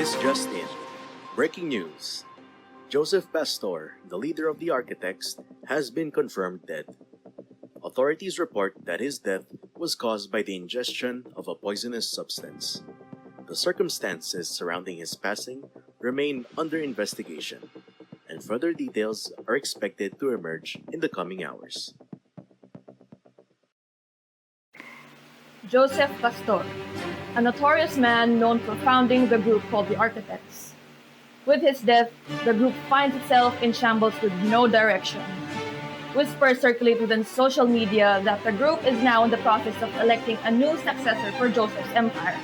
This just in. Breaking news. Joseph Pastor, the leader of the Architects, has been confirmed dead. Authorities report that his death was caused by the ingestion of a poisonous substance. The circumstances surrounding his passing remain under investigation, and further details are expected to emerge in the coming hours. Joseph Pastor, a notorious man known for founding the group called the Architects. With his death, the group finds itself in shambles with no direction. Whispers circulate within social media that the group is now in the process of electing a new successor for Joseph's empire.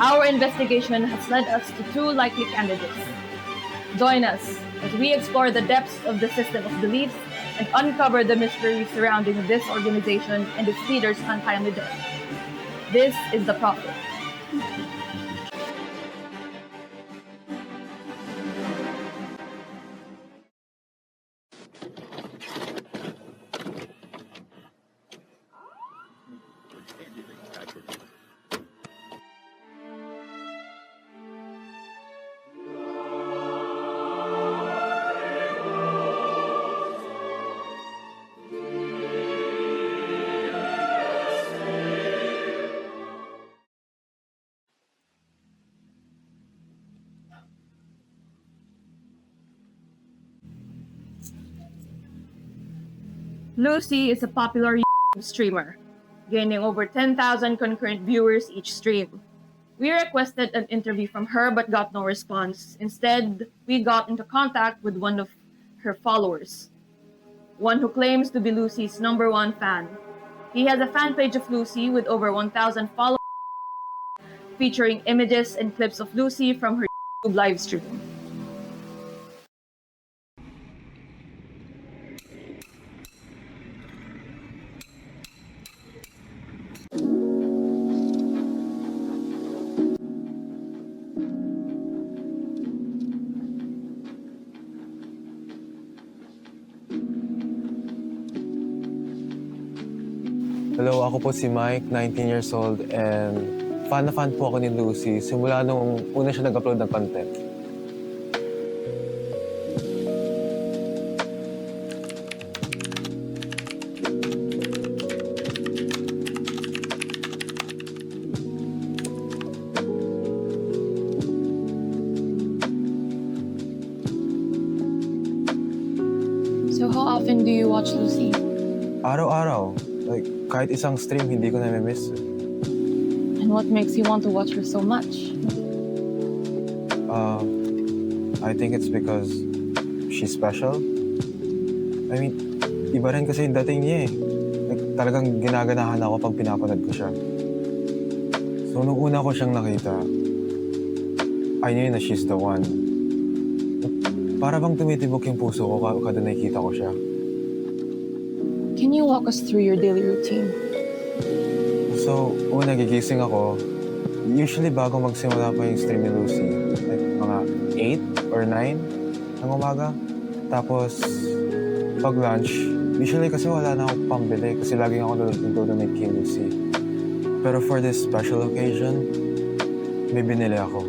Our investigation has led us to two likely candidates. Join us as we explore the depths of the system of beliefs and uncover the mystery surrounding this organization and its leader's untimely death. This is The Prophet. Lucy is a popular YouTube streamer, gaining over 10,000 concurrent viewers each stream. We requested an interview from her but got no response. Instead, we got into contact with one of her followers, one who claims to be Lucy's #1 fan. He has a fan page of Lucy with over 1,000 followers, featuring images and clips of Lucy from her YouTube live stream. Hello, ako po si Mike, 19 years old, and fan na fan po ako ni Lucy simula nung una siya nag-upload ng content. So how often do you watch Lucy? Araw-araw. Like, kahit isang stream, hindi ko na-miss. And what makes you want to watch her so much? I think it's because she's special. I mean, iba rin kasi yung dating niya eh. Like, talagang ginaganahan ako pag pinapanood ko siya. So, nung una ko siyang nakita, I knew na she's the one. Para bang tumitibok yung puso ko kada nakikita ko siya. Can you walk us through your daily routine? So, una gigising ako, usually bago magsimula pa yung stream ni Lucy, like mga 8 or 9 ng umaga. Tapos, pag lunch, usually kasi wala na akong pambili kasi lagi ako nag-donate kay Lucy. Pero for this special occasion, may binili ako.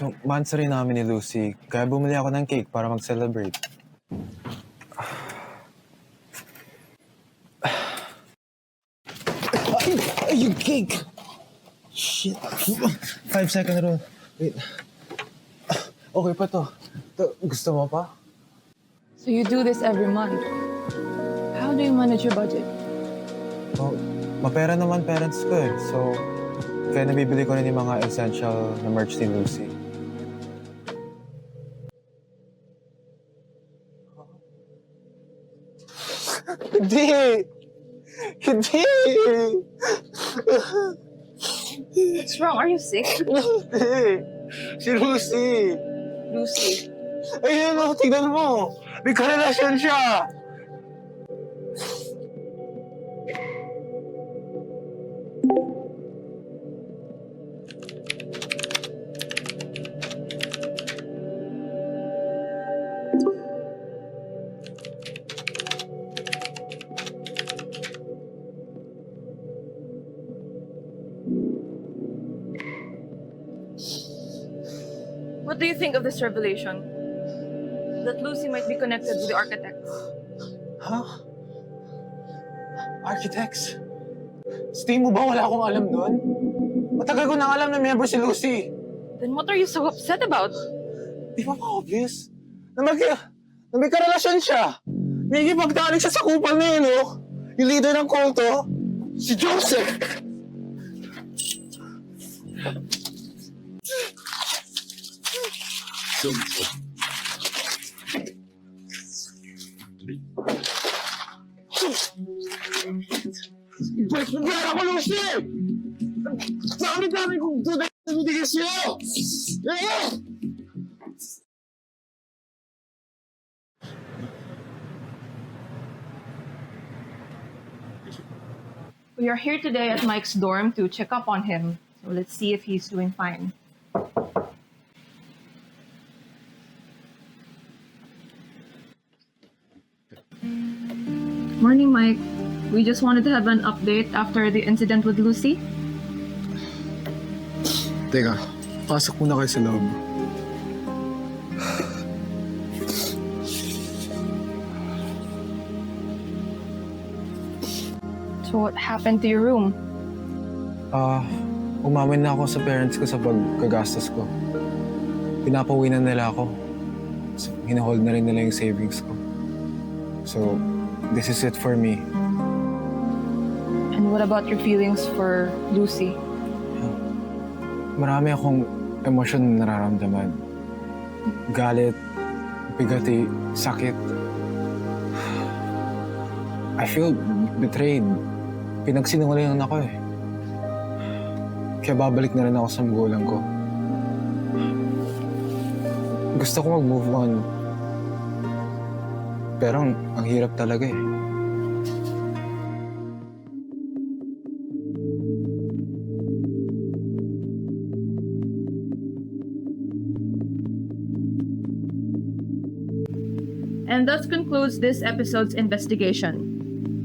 So, monthsary namin ni Lucy, kaya bumili ako ng cake para mag-celebrate. Ay, yung cake! Shit. 5-second rule. Wait. Okay pa to. Gusto mo pa? So you do this every month. How do you manage your budget? Oh, mapera naman parents ko eh. So, kaya nabibili ko rin yung mga essential na merch ni Lucy. Hindi! Hindi! What's wrong? Are you sick? Hindi! Si Lucy! Lucy. Ayun o, tignan mo! May karelasyon siya! What do you think of this revelation? That Lucy might be connected with the architects. Huh? Architects? Stay mo ba wala akong alam doon? Matagal ko nang alam na member si Lucy. Then what are you so upset about? Di ba ma-obvious? Na may karelasyon siya. May ipagtalik siya sa kupal na yun, oh. Yung leader ng kulto, si Joseph. Pwes mo ba ako, Lucy? Dami kong tunay na binigay sa'yo! We are here today at Mike's dorm to check up on him. So let's see if he's doing fine. Morning, Mike. We just wanted to have an update after the incident with Lucy. Teka, pasok muna kayo sa loob. So what happened to your room? Umamin na ako sa parents ko sa pagkagastos ko. Pinapauwi na nila ako. So, hinahold na rin nila yung savings ko. So, this is it for me. And what about your feelings for Lucy? Marami akong emosyon na nararamdaman. Galit, bigati, sakit. I feel betrayed. Pinagsinungalingan ako eh. Kaya babalik na rin ako sa magulang ko. Gusto ko mag-move on. Pero ang hirap talaga eh. And thus concludes this episode's investigation.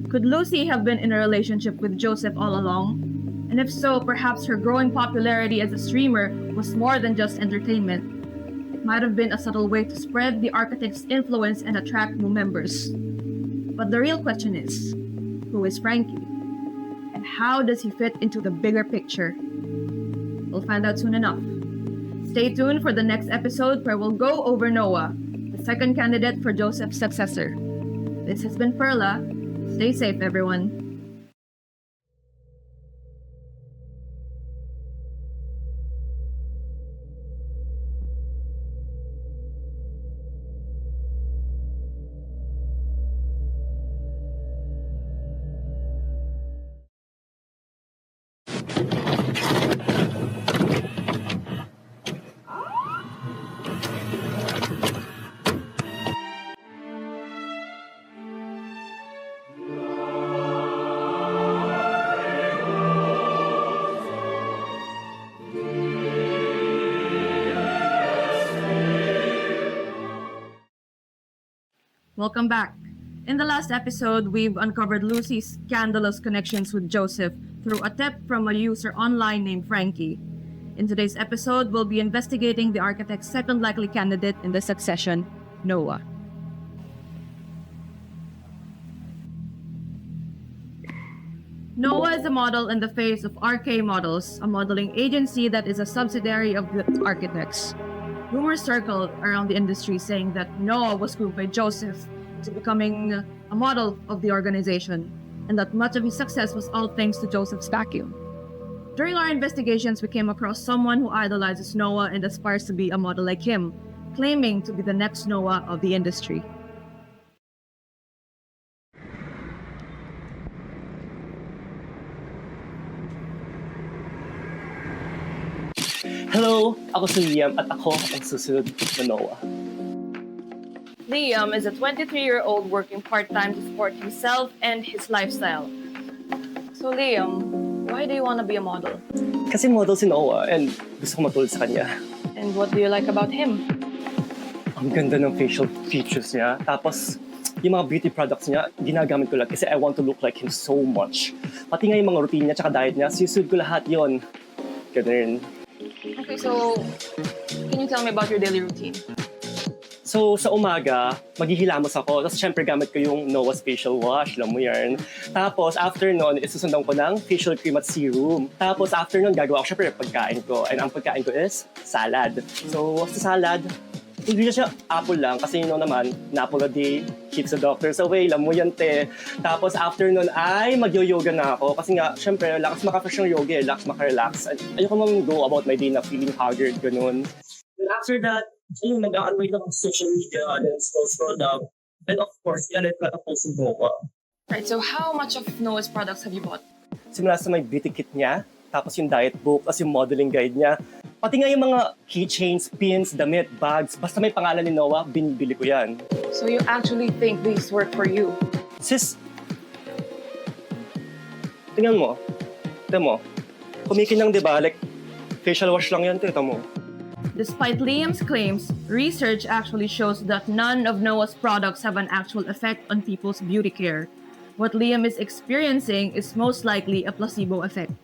Could Lucy have been in a relationship with Joseph all along? And if so, perhaps her growing popularity as a streamer was more than just entertainment. It might have been a subtle way to spread the architect's influence and attract new members. But the real question is, who is Frankie? And how does he fit into the bigger picture? We'll find out soon enough. Stay tuned for the next episode where we'll go over Noah, the second candidate for Joseph's successor. This has been Perla. Stay safe, everyone. Welcome back. In the last episode, we've uncovered Lucy's scandalous connections with Joseph through a tip from a user online named Frankie. In today's episode, we'll be investigating the architect's second likely candidate in the succession, Noah. Noah is a model in the face of RK Models, a modeling agency that is a subsidiary of the architects. Rumors circled around the industry saying that Noah was groomed by Joseph to becoming a model of the organization, and that much of his success was all thanks to Joseph's vacuum. During our investigations, we came across someone who idolizes Noah and aspires to be a model like him, claiming to be the next Noah of the industry. Hello! Ako si Liam at ako ang susunod na Noah. Liam is a 23-year-old working part-time to support himself and his lifestyle. So Liam, why do you want to be a model? Kasi model si Noah and gusto ko matulad sa kanya. And what do you like about him? Ang ganda ng facial features niya. Tapos, yung mga beauty products niya, ginagamit ko lang kasi I want to look like him so much. Pati nga yung mga routine niya tsaka diet niya, sinusunod ko lahat yon. Ganun. Okay, so Can you tell me about your daily routine? So, sa umaga, maghihilamos ako. Tapos, syempre, gamit ko yung Noah's facial wash. Alam mo yan. Tapos, after nun, isusundan ko ng facial cream at serum. Tapos, after nun, gagawa ko syempre pagkain ko. And ang pagkain ko is salad. So, sa salad, hindi siya apple lang. Kasi yun naman, an apple a day keeps the doctors away. Alam mo yan, te. Tapos, after nun, ay mag-yoga na ako. Kasi nga, syempre, lakas maka-fresh yung yoga. Lakas maka-relax. Ayoko naman go about my day na feeling haggard, ganun. And after that, ayun, nag-unwait ako sa social media, then scroll down. And of course, yan, ito ako sa Boca. Right, so how much of Noah's products have you bought? Simula sa may beauty kit niya, tapos yung diet book, tapos yung modeling guide niya. Pati nga yung mga keychains, pins, damit, bags, basta may pangalan ni Noah, binibili ko yan. So you actually think these work for you? Sis, tingnan mo. Tingnan mo. Kumikinang, di ba? Like, facial wash lang yan, tingnan mo. Despite Liam's claims, research actually shows that none of Noah's products have an actual effect on people's beauty care. What Liam is experiencing is most likely a placebo effect.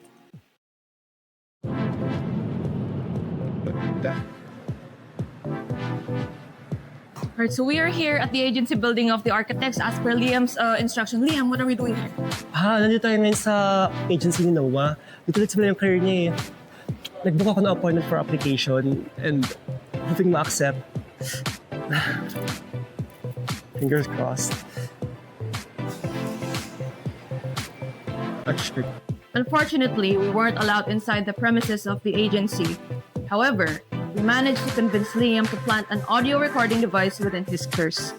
Alright, so we are here at the agency building of the architects as per Liam's instruction. Liam, what are we doing here? Nandito tayo ngayon sa agency ni Noah. Dito ulit simula yung career niya eh. Nag-book ako ng appointment for application and hoping ma-accept. Fingers crossed. Unfortunately, we weren't allowed inside the premises of the agency. However, we managed to convince Liam to plant an audio recording device within his purse.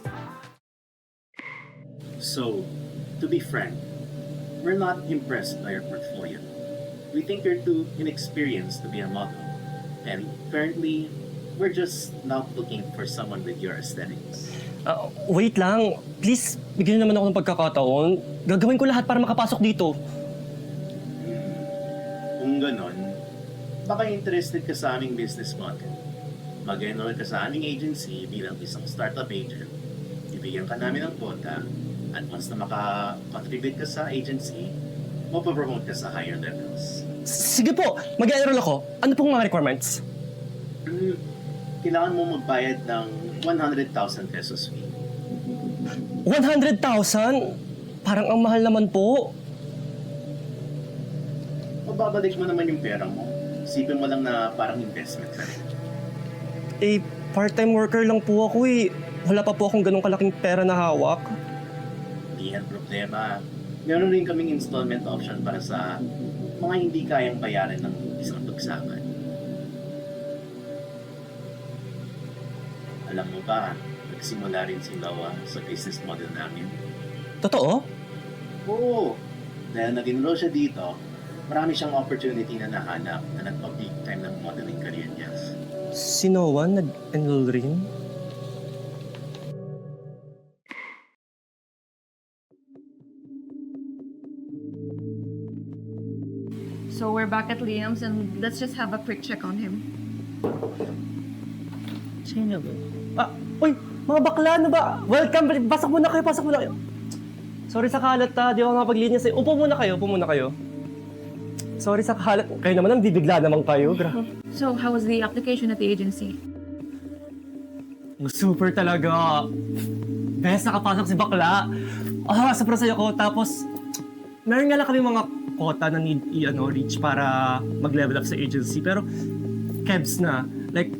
So, to be frank, we're not impressed by your portfolio. We think you're too inexperienced to be a model. And currently, we're just not looking for someone with your aesthetics. Wait lang. Please, bigyan niyo naman ako ng pagkakataon. Gagawin ko lahat para makapasok dito. Kung ganon, baka interested ka sa aming business model. Mag-enroll ka sa aming agency bilang isang startup agent. Ibigyan ka namin ng quota at once na maka-contribute ka sa agency, mapapromote ka sa higher levels. Sige po, mag-enroll ako. Ano pong mga requirements? Kailangan mo magbayad ng 100,000 pesos fee. 100,000? Parang ang mahal naman po. Mababalik mo naman yung pera mo. Isipin mo lang na parang investment ka rin. Eh, part-time worker lang po ako eh. Wala pa po akong ganong kalaking pera na hawak. Hindi yan problema. Meron rin kaming installment option para sa mga hindi kayang bayaran ng isang bagsakan. Alam mo ba, nagsimula rin si Noah sa business model namin. Totoo? Oo, dahil nag-enroll siya dito, marami siyang opportunity na nahanap na nagpa-big time ng modeling career niya. Si Noah nag-enroll rin? So we're back at Liam's and let's just have a quick check on him. Sino ba? Uy! Mga bakla, ano ba? Welcome! Pasok muna kayo, pasok muna kayo. Sorry sa kalat di ako nakapag-linya sa'yo. Upo muna kayo. Sorry sa kalat. Kayo naman, ang bibigla naman kayo. So how was the application at the agency? Super talaga. Best nakapasok si bakla. Sobrang saya ko. Tapos, meron nga lang kami mga quota na need reach para mag-level up sa agency. Pero, kebs na. Like,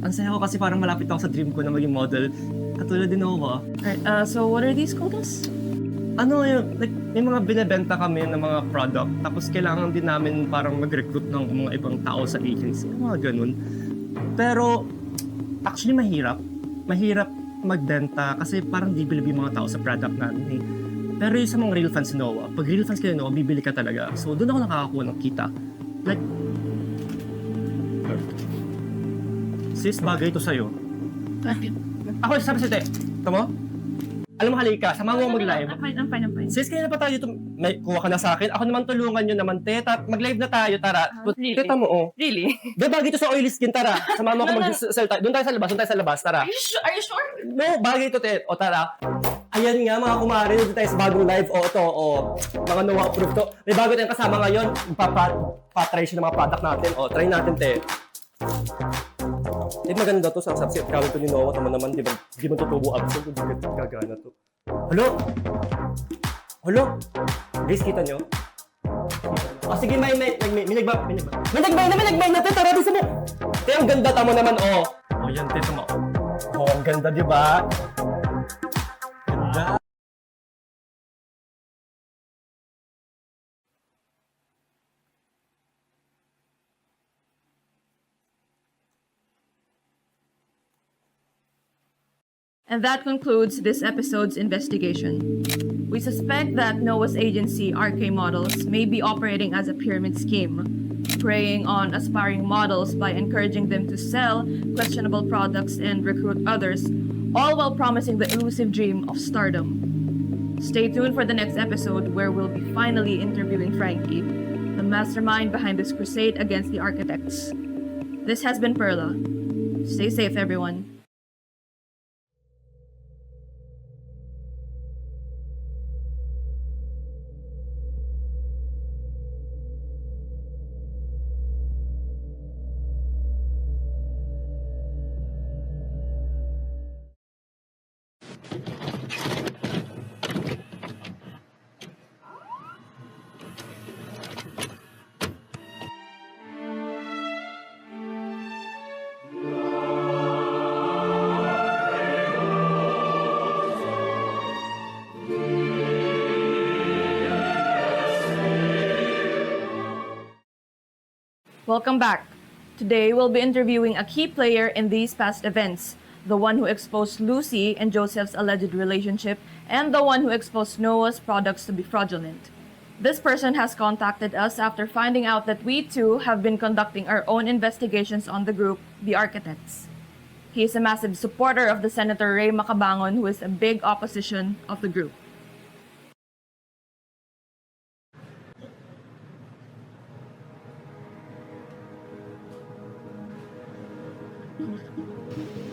ang saya ko kasi parang malapit ako sa dream ko na maging model. Katulad din ako. Alright, so what are these quotas? Like, may mga binebenta kami ng mga product. Tapos kailangan din namin parang mag-recruit ng mga ibang tao sa agency. Mga ganun. Pero, actually mahirap. Mahirap magbenta kasi parang di bilib yung mga tao sa product namin eh. Pero yung sa mga real fans ni Noah, pag real fans kayo Noah, bibili ka talaga. So doon ako nakakakuha ng kita. Like, sis, bagay ito sa'yo. Ako, sabi sa'yo, ito mo? Alam mo, halika, sama mo mag-live. I'm fine. Sis, kaya na pa tayo dito. May kuha ka na sa akin. Ako naman tulungan nyo naman, te. Mag-live na tayo, tara. Really? Teta mo, oh. Really? Bagay ito sa oily skin, tara. Sama mo ako mag-sell tayo. Doon tayo sa labas, tara. Are you sure? No, bagay ito, te. O, tara. Ayan nga, mga kumare, dito tayo sa bagong live. O, ito, mga Noah approved to. May bago tayong kasama ngayon. Patry siya ng mga product natin. O, try natin, te. maganda to sa subset account to ni Noah. Tama naman, di ba tutubo absent? Hindi gagana to. Hello? Hello? Guys, kita nyo? Sige, may nagbay na to. Tara, bisa mo. Te, ang ganda, tama naman, oh. Oh, yan, te, tama. Oh, ang ganda, di ba? Ganda. And that concludes this episode's investigation. We suspect that Noah's agency, RK Models, may be operating as a pyramid scheme, preying on aspiring models by encouraging them to sell questionable products and recruit others, all while promising the elusive dream of stardom. Stay tuned for the next episode where we'll be finally interviewing Frankie, the mastermind behind this crusade against the architects. This has been Perla. Stay safe, everyone. Welcome back. Today, we'll be interviewing a key player in these past events, the one who exposed Lucy and Joseph's alleged relationship, and the one who exposed Noah's products to be fraudulent. This person has contacted us after finding out that we too have been conducting our own investigations on the group, the Architects. He is a massive supporter of the Senator Ray Macabangon, who is a big opposition of the group.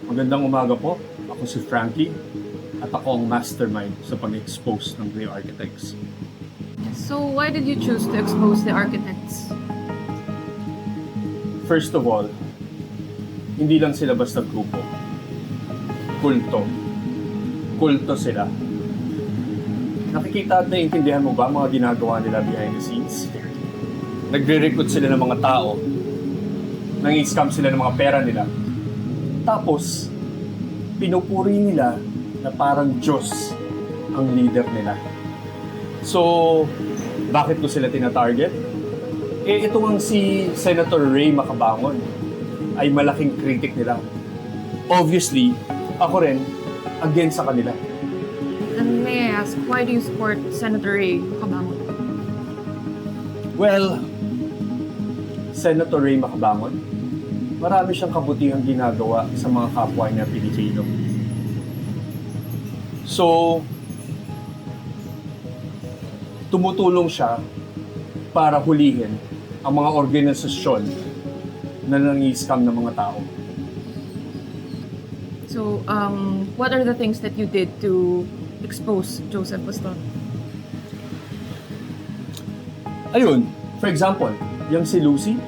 Magandang umaga po. Ako si Frankie at ako ang mastermind sa pag-expose ng The Architects. So, why did you choose to expose the Architects? First of all, hindi lang sila basta grupo. Kulto. Kulto sila. Nakikita at naiintindihan mo ba mga ginagawa nila behind the scenes? Nagre-recruit sila ng mga tao. Nang-scam sila ng mga pera nila. Tapos, pinupuri nila na parang Diyos ang leader nila. So, bakit ko sila tina-target? Ito ang si Senator Ray Macabangon ay malaking critic nila. Obviously, ako rin, against sa kanila. And may I ask, why do you support Senator Ray Macabangon? Well, Senator Ray Macabangon, marami siyang kabutihang ginagawa sa mga kapwa niya Pilipino. So, tumutulong siya para hulihin ang mga organisasyon na nangi-scam ng mga tao. So, what are the things that you did to expose Joseph Pastor? Ayun, for example, yung si Lucy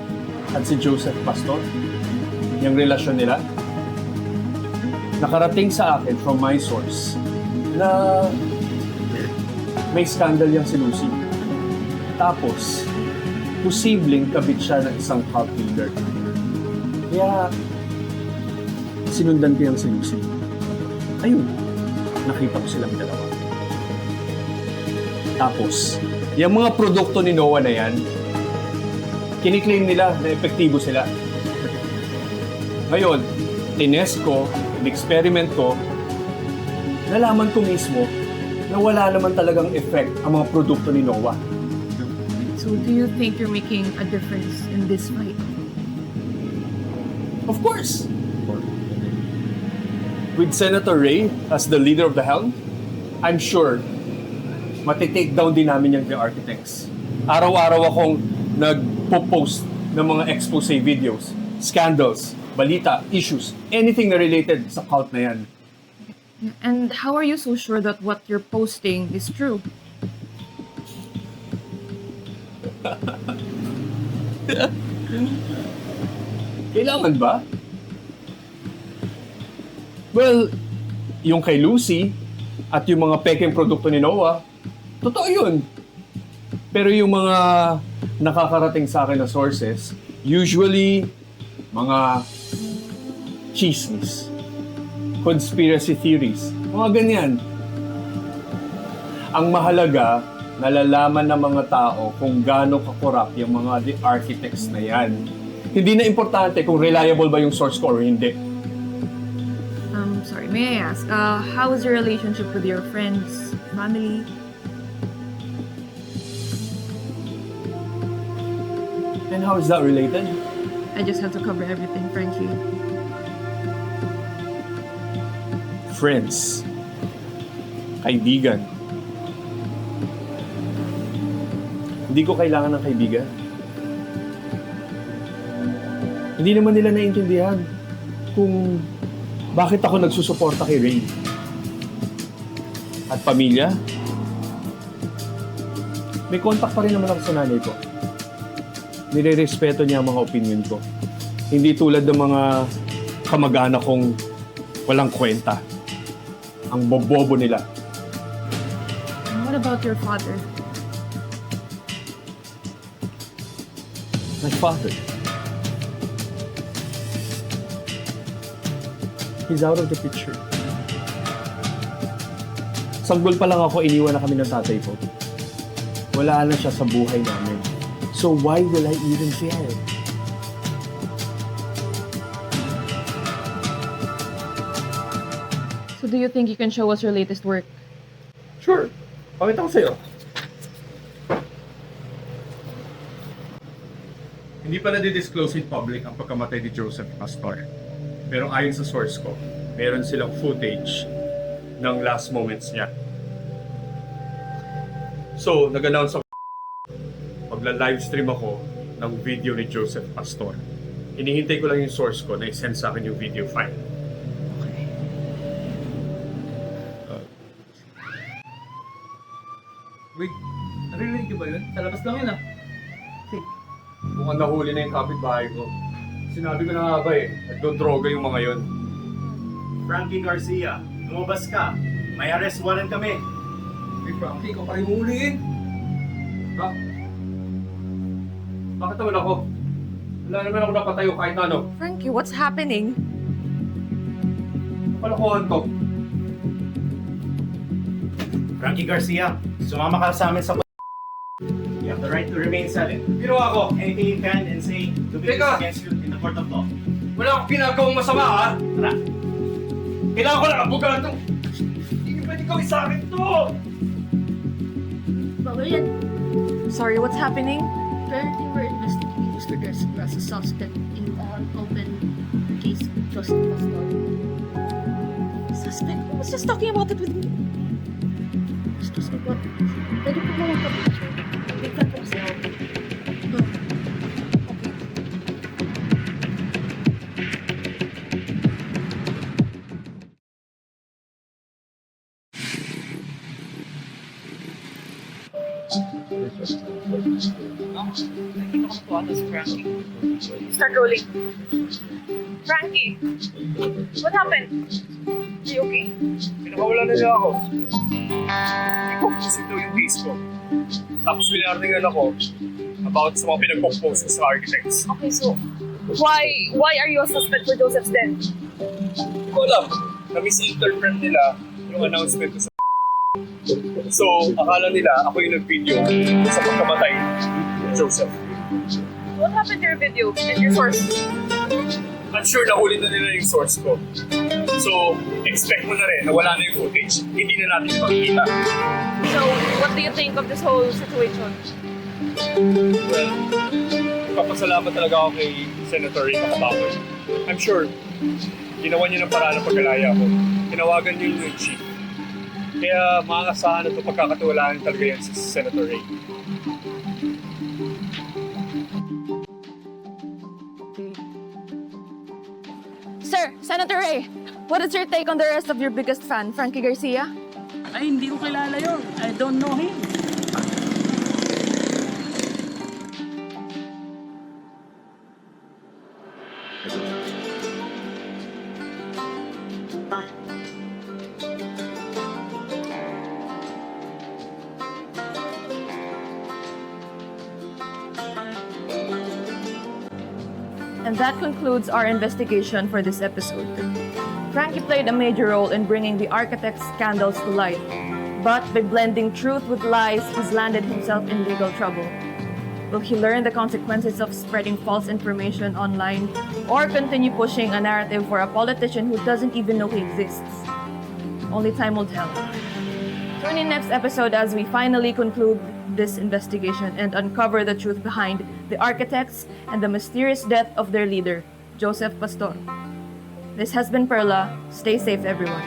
at si Joseph Pastor, yung relasyon nila, nakarating sa akin from my source na may scandal yung si Lucy. Tapos, posibleng kabit siya ng isang cult leader. Kaya, sinundan ko yung si Lucy. Ayun, nakita ko silang dalawa. Tapos, yung mga produkto ni Noah na yan, kiniklaim nila na epektibo sila. Ngayon, tinest ko, in-experiment ko, nalaman ko mismo na wala naman talagang effect ang mga produkto ni Noah. So, do you think you're making a difference in this fight? Of course! With Senator Ray as the leader of the helm, I'm sure matitake down din namin yung The Architects. Araw-araw akong nagpo-post ng mga expose videos, scandals, balita, issues, anything na related sa cult na yan. And how are you so sure that what you're posting is true? Kailangan ba? Well, yung kay Lucy at yung mga pekeng produkto ni Noah, totoo yun. Pero yung mga nakakarating sa akin na sources, usually mga chismis, conspiracy theories, mga ganyan. Ang mahalaga, nalalaman ng mga tao kung gaano kakorap yung mga the architects na yan. Hindi na importante kung reliable ba yung source ko or hindi. Sorry, may I ask, how is your relationship with your friends, family? And how is that related? I just have to cover everything, frankly. Friends. Kaibigan. Hindi ko kailangan ng kaibigan. Hindi naman nila naiintindihan kung bakit ako nagsusuporta kay Ray. At pamilya, may contact pa rin naman ako sa nanay ko. Nire-respeto niya ang mga opinion ko. Hindi tulad ng mga kamag-anak kong walang kwenta. Ang bobobo nila. And what about your father? My father. He's out of the picture. Sanggol pa lang ako, iniwan na kami ng tatay ko. Wala na siya sa buhay namin. So why will I even care? So do you think you can show us your latest work? Sure. Pakita ko sa'yo. Hindi pa na-disclose in public ang pagkamatay ni Joseph Pastor. Pero ayon sa source ko, meron silang footage ng last moments niya. So, nag-announce ako magla-livestream ako ng video ni Joseph Pastor. Hinihintay ko lang yung source ko na i-send sa akin yung video file. Wait, naririnig niyo ba yun? Sa labas lang yun ah. Mukhang nahuli na yung kapitbahay ko. Sinabi ko na nga ba nagdodroga yung mga yon. Frankie Garcia, lumabas ka. May arrest warrant kami. Hey Frankie, ikaw pa rin huliin. Ha? Bakit naman ako? Wala naman ako napatayo kahit ano. Frankie, what's happening? Palakuhan to. Frankie Garcia, sumama ka sa amin sa You have the right to remain silent. Ginawa ko. Anything you can and say to be used Teka! against you in the court of law. Wala akong ginagawang masama ha. Tara. Kailangan ko lang abogado. Hindi pwede gawin sa akin to. Sorry, what's happening? Currently, we're investigating Mr. Garcia as a suspect in an open case with Joseph Pastor. Suspect? I was just talking about it with me. Excuse me po. Pwede po naman pa-picture. Wait lang po kasi ako. Start rolling. Frankie, what happened? Are you okay? Pinakawala na niya ako. I-compose daw yung case ko. Tapos winarningan ako about sa mga pinag-compose ko sa architects. Okay, so why are you a suspect for Joseph's death? Hindi ko alam na misinterpret nila yung announcement ko sa So, akala nila ako yung nag-video sa pagkamatay ni Joseph. What happened to your video and your source? I'm sure nahuli na nila yung source ko. So, expect mo na rin na wala na yung footage. Hindi na natin makikita. So, what do you think of this whole situation? Well, papasalamat talaga ako kay Senator Ray Macabacoy. I'm sure, ginawa niya ng paraan ng pagkalaya ko. Tinawagan niyo yung chief. Kaya maaasahan na ito pagkakatiwalaan talaga yan si Senator Ray. Sir, Senator Ray, what is your take on the arrest of your biggest fan, Frankie Garcia? Ay, hindi ko kilala yun. I don't know him. And that concludes our investigation for this episode. Frankie played a major role in bringing the architect's scandals to light, but by blending truth with lies, he's landed himself in legal trouble. Will he learn the consequences of spreading false information online, or continue pushing a narrative for a politician who doesn't even know he exists? Only time will tell. Tune in next episode as we finally conclude this investigation and uncover the truth behind the architects and the mysterious death of their leader, Joseph Pastor. This has been Perla. Stay safe, everyone.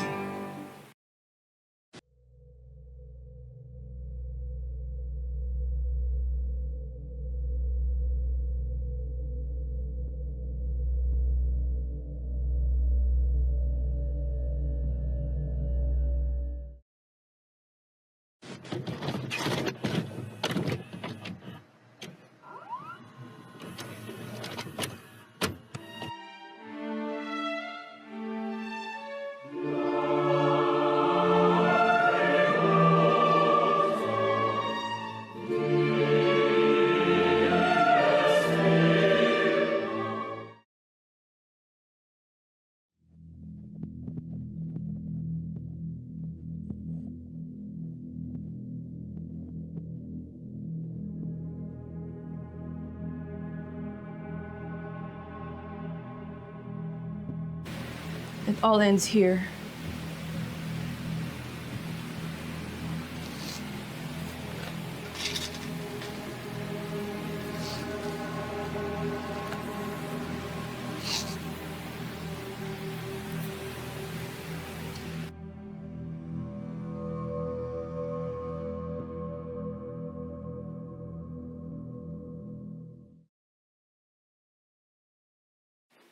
It all ends here.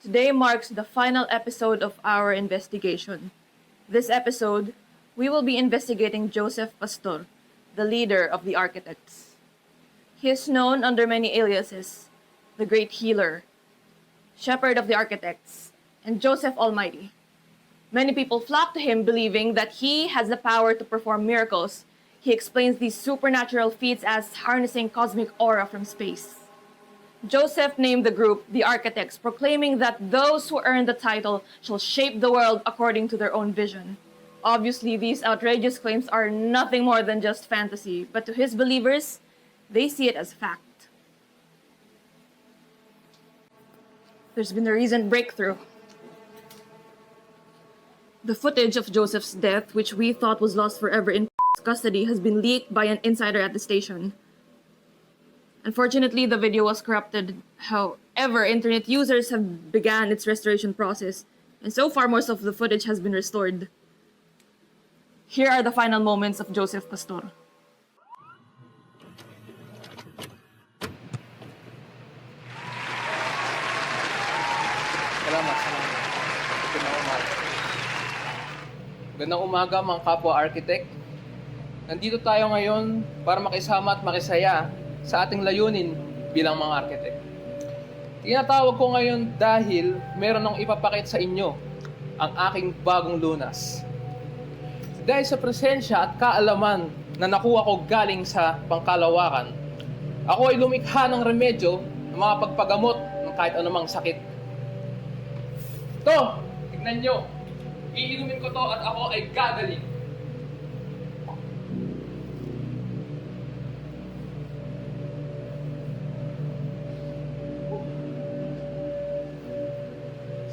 Today marks the final episode of our investigation. This episode, we will be investigating Joseph Pastor, the leader of the architects. He is known under many aliases: the Great Healer, Shepherd of the Architects, and Joseph Almighty. Many people flock to him believing that he has the power to perform miracles. He explains these supernatural feats as harnessing cosmic aura from space. Joseph named the group the Architects, proclaiming that those who earn the title shall shape the world according to their own vision. Obviously, these outrageous claims are nothing more than just fantasy, but to his believers, they see it as fact. There's been a recent breakthrough. The footage of Joseph's death, which we thought was lost forever in custody, has been leaked by an insider at the station. Unfortunately, the video was corrupted. However, internet users have begun its restoration process, and so far most of the footage has been restored. Here are the final moments of Joseph Pastor. Salamat. Magandang umaga. Magandang umaga mga kapwa architect. Nandito tayo ngayon para makisama at makisaya sa ating layunin bilang mga architect. Tinatawag ko ngayon dahil meron akong ipapakita sa inyo ang aking bagong lunas. Dahil sa presensya at kaalaman na nakuha ko galing sa pangkalawakan, ako ay lumikha ng remedyo ng mga pagpagamot ng kahit anumang sakit. Ito, tignan nyo. Iinumin ko to at ako ay gagaling.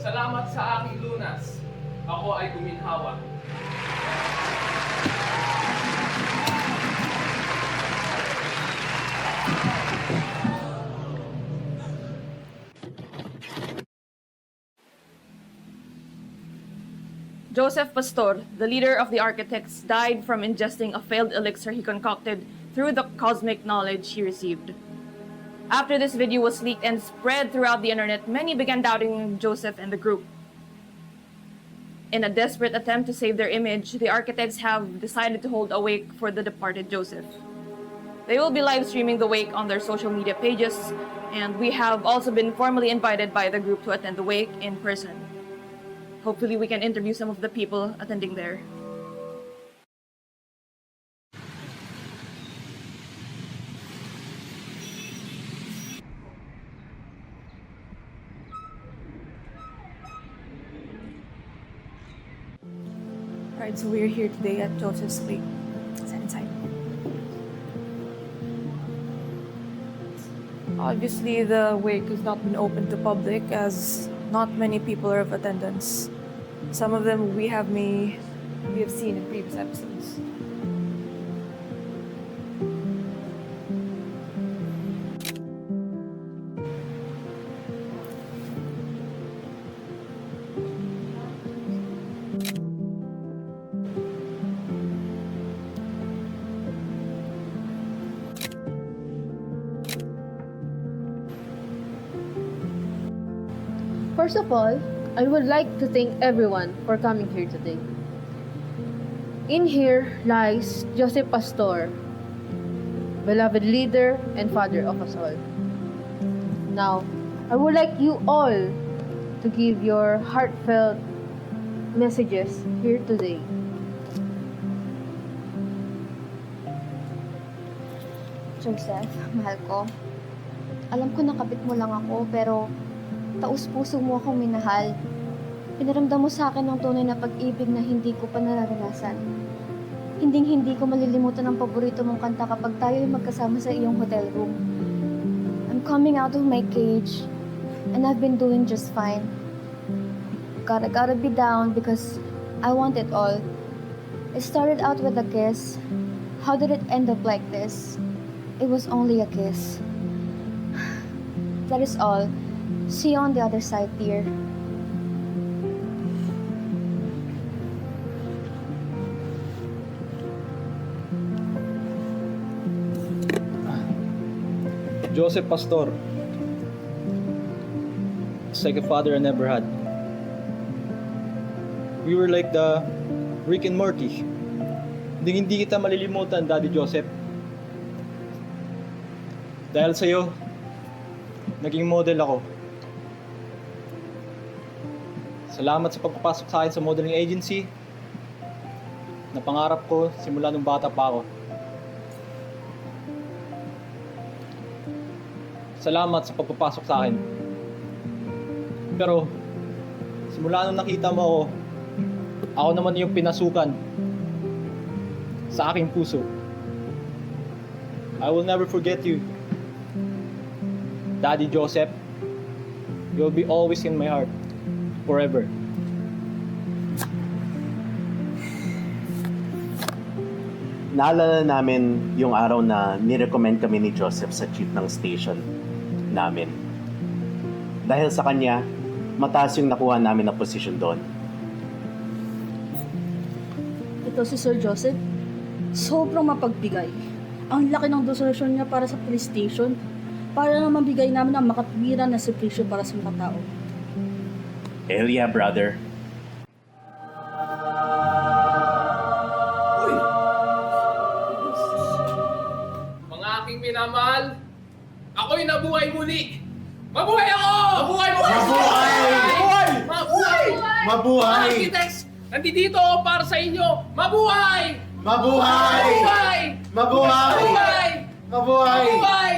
Salamat sa aking lunas. Ako ay guminhawa. Joseph Pastor, the leader of the Architects, died from ingesting a failed elixir he concocted through the cosmic knowledge he received. After this video was leaked and spread throughout the internet, many began doubting Joseph and the group. In a desperate attempt to save their image, the Architects have decided to hold a wake for the departed Joseph. They will be live streaming the wake on their social media pages, and we have also been formally invited by the group to attend the wake in person. Hopefully we can interview some of the people attending there. Alright, so we're here today at Joseph's Wake. Let's head inside. Obviously, the wake has not been open to public as not many people are of attendance. Some of them we have seen in previous episodes. First of all, I would like to thank everyone for coming here today. In here lies Joseph Pastor, beloved leader and father of us all. Now, I would like you all to give your heartfelt messages here today. Joseph, mahal ko. Alam ko nakabit mo lang ako, pero taus-puso mo akong minahal. Pinaramdam mo sa akin ng tunay na pag-ibig na hindi ko pa nararanasan. Hinding-hindi ko malilimutan ang paborito mong kanta kapag tayo ay magkasama sa iyong hotel room. I'm coming out of my cage, and I've been doing just fine. Gotta be down because I want it all. It started out with a kiss. How did it end up like this? It was only a kiss. That is all. See you on the other side, dear. Joseph Pastor. It's like a father I never had. We were like the Rick and Morty. Hindi kita malilimutan, Daddy Joseph. Dahil sa'yo, naging model ako. Salamat sa pagpapasok sa akin sa modeling agency na pangarap ko simula nung bata pa ako. Salamat sa pagpapasok sa akin. Pero, simula nung nakita mo ako naman yung pinasukan sa aking puso. I will never forget you, Daddy Joseph. You'll be always in my heart, forever. Naalala namin yung araw na nirecommend kami ni Joseph sa chief ng station namin. Dahil sa kanya, mataas yung nakuha namin na posisyon doon. Ito si Sir Joseph, sobrang mapagbigay. Ang laki ng donasyon niya para sa police station, para na mabigay namin ang makatwiran na servisyo para sa mga tao. Hell yeah, brother. Mga aking minamahal, ako'y nabuhay muli! Mabuhay ako! Mabuhay! Mabuhay! Mabuhay! Mabuhay! Architects, nandito ako para sa inyo! Mabuhay! Mabuhay! Mabuhay! Mabuhay! Mabuhay! Mabuhay! Mabuhay!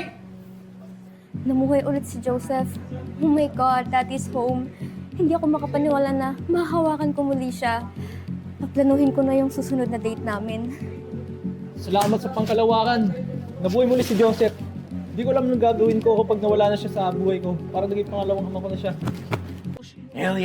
Namuhay ulit si Joseph. Oh my God, that is home. Hindi ako makapaniwala na mahahawakan ko muli siya. Paplanuhin ko na yung susunod na date namin. Salamat sa pangkalawakan. Nabuhay muli si Joseph. Hindi ko alam anong gagawin ko kapag nawala na siya sa buhay ko. Parang naging pangalawang ama ko na siya. Hell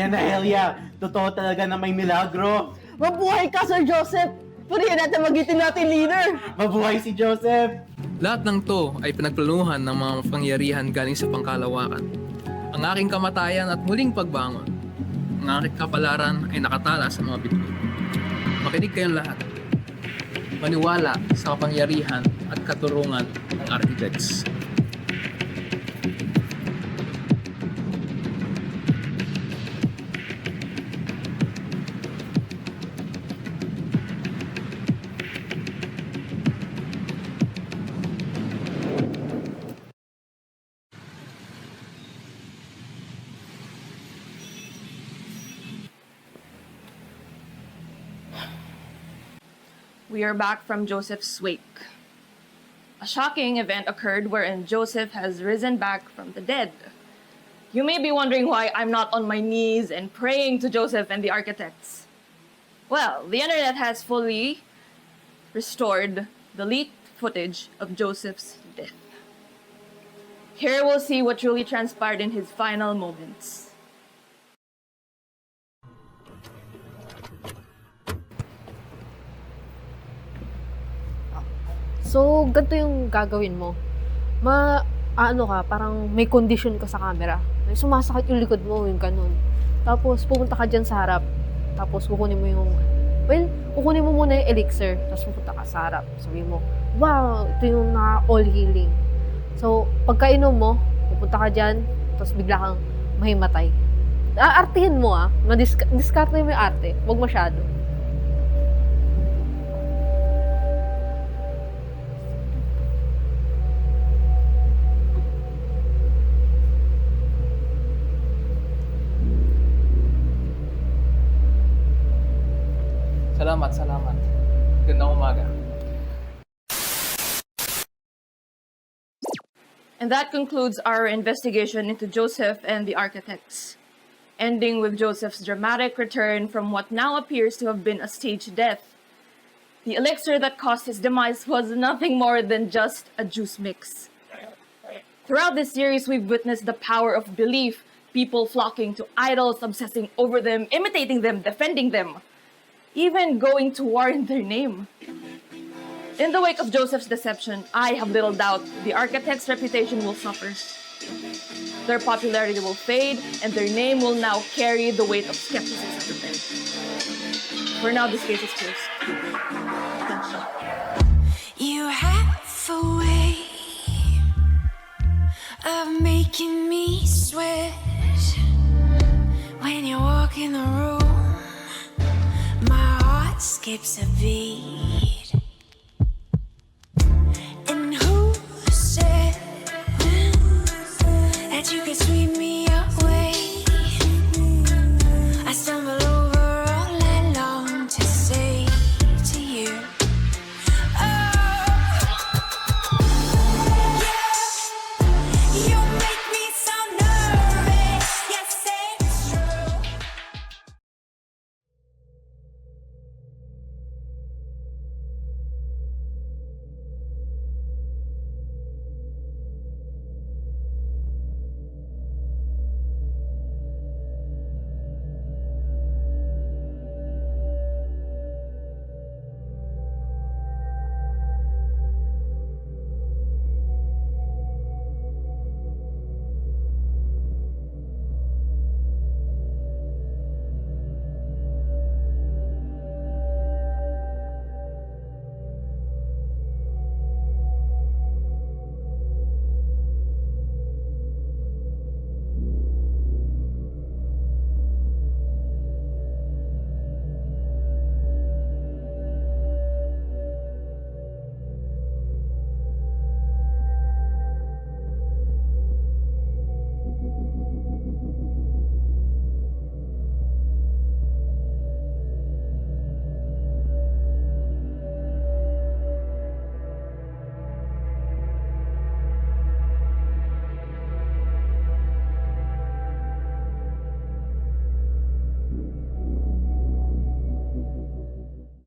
yeah! Totoo talaga na may milagro! Mabuhay ka, Sir Joseph! Purihin natin magitin natin leader! Mabuhay si Joseph! Lahat ng to ay pinagplanuhan ng mga mapangyarihan galing sa pangkalawakan. Ang aking kamatayan at muling pagbangon. Ang aking kapalaran ay nakatala sa mga bituin. Makinig kayong lahat. Maniwala sa kapangyarihan at katurungan ng architects. We are back from Joseph's wake. A shocking event occurred wherein Joseph has risen back from the dead. You may be wondering why I'm not on my knees and praying to Joseph and the architects. Well, the internet has fully restored the leaked footage of Joseph's death. Here we'll see what truly transpired in his final moments. So, ganito yung gagawin mo. Ano ka, parang may condition ka sa camera. May sumasakit yung likod mo, yung ganun. Tapos, pupunta ka dyan sa harap. Tapos, kukunin mo kukunin mo muna yung elixir. Tapos, pupunta ka sa harap. Sabi mo, wow, ito yung all healing. So, pagkainom mo, pupunta ka dyan, tapos bigla kang mahimatay. Aartihin mo diskarte mo yung arte. Huwag masyado. Salamat. Gandang umaga. And that concludes our investigation into Joseph and the architects, ending with Joseph's dramatic return from what now appears to have been a staged death. The elixir that caused his demise was nothing more than just a juice mix. Throughout this series, we've witnessed the power of belief, people flocking to idols, obsessing over them, imitating them, defending them, even going to war in their name. In the wake of Joseph's deception, I have little doubt the architect's reputation will suffer. Their popularity will fade, and their name will now carry the weight of skepticism. For now, this case is closed. Attention. You have a way of making me sweat when you walk in the room. My heart skips a beat.